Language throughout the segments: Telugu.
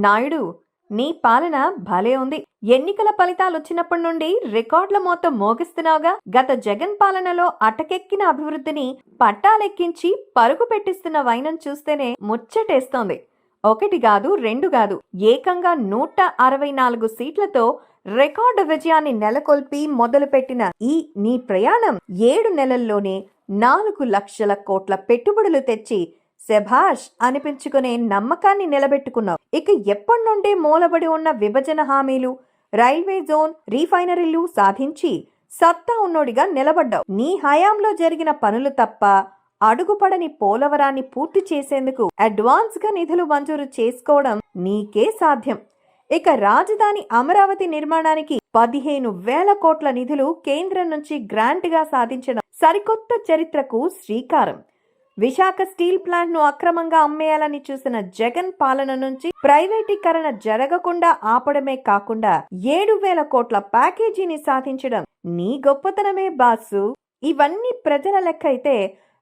నాయుడు, నీ పాలన భలే ఉంది. ఎన్నికల ఫలితాలొచ్చినప్పటి నుండి రికార్డుల మొత్తం మోగిస్తున్నావుగా. గత జగన్ పాలనలో అటకెక్కిన అభివృద్ధిని పట్టాలెక్కించి పరుగు పెట్టిస్తున్న వైనం చూస్తేనే ముచ్చటేస్తోంది. ఒకటి గాదు, రెండు గాదు, ఏకంగా 164 సీట్లతో రికార్డు విజయాన్ని నెలకొల్పి మొదలుపెట్టిన ఈ నీ ప్రయాణం 7 నెలల్లోనే 4 లక్షల కోట్ల పెట్టుబడులు తెచ్చి శభాష్ అనిపించుకునే నమ్మకాన్ని నిలబెట్టుకున్నావు. ఇక ఎప్పటి నుండి మూలబడి ఉన్న విభజన హామీలు, రైల్వే జోన్, రీఫైనరీలు సాధించి సత్తా ఉన్నోడిగా నిలబడ్డావు. నీ హయాంలో జరిగిన పనులు తప్ప అడుగుపడని పోలవరాన్ని పూర్తి చేసేందుకు అడ్వాన్స్ గా నిధులు మంజూరు చేసుకోవడం నీకే సాధ్యం. ఇక రాజధాని అమరావతి నిర్మాణానికి 15,000 కోట్ల నిధులు కేంద్రం నుంచి గ్రాంట్ గా సాధించడం సరికొత్త చరిత్రకు శ్రీకారం. విశాఖ స్టీల్ ప్లాంట్ ను అక్రమంగా అమ్మేయాలని చూసిన జగన్ పాలన నుంచి ప్రైవేటీకరణ జరగకుండా ఆపడమే కాకుండా 7,000 కోట్ల ప్యాకేజీని సాధించడం నీ గొప్పతనమే బాసు. ఇవన్నీ ప్రజల లెక్క అయితే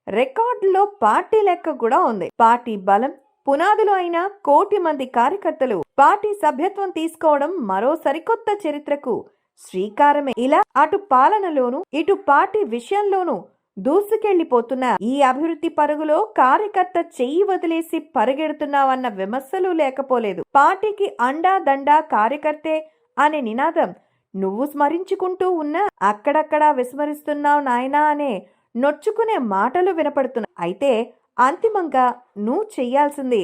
రికార్డులో పార్టీ లెక్క కూడా ఉంది. పార్టీ బలం, పునాదులు అయిన 1 కోటి మంది కార్యకర్తలు పార్టీ సభ్యత్వం తీసుకోవడం మరో సరికొత్త చరిత్రకు శ్రీకారమే. ఇలా అటు పాలనలోను ఇటు పార్టీ విషయంలోనూ దూసుకెళ్లిపోతున్న ఈ అభివృద్ధి పరుగులో కార్యకర్త చెయ్యి వదిలేసి పరిగెడుతున్నావన్న విమర్శలు లేకపోలేదు. పార్టీకి అండా దండా కార్యకర్తే అనే నినాదం నువ్వు స్మరించుకుంటూ ఉన్నా అక్కడక్కడా విస్మరిస్తున్నావు నాయనా అనే నొచ్చుకునే మాటలు వినపడుతున్నాయి. అయితే అంతిమంగా నువ్వు చెయ్యాల్సింది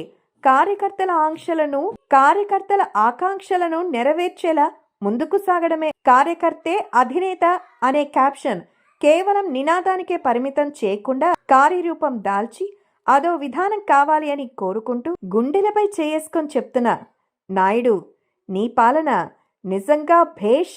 కార్యకర్తల ఆకాంక్షలను నెరవేర్చేలా ముందుకు సాగడమే. కార్యకర్తే అధినేత అనే క్యాప్షన్ కేవలం నినాదానికే పరిమితం చేయకుండా కార్యరూపం దాల్చి అదో విధానం కావాలి అని కోరుకుంటూ గుండెలపై చేసుకొని చెప్తున్నా నాయుడు, నీ పాలన నిజంగా భేష్.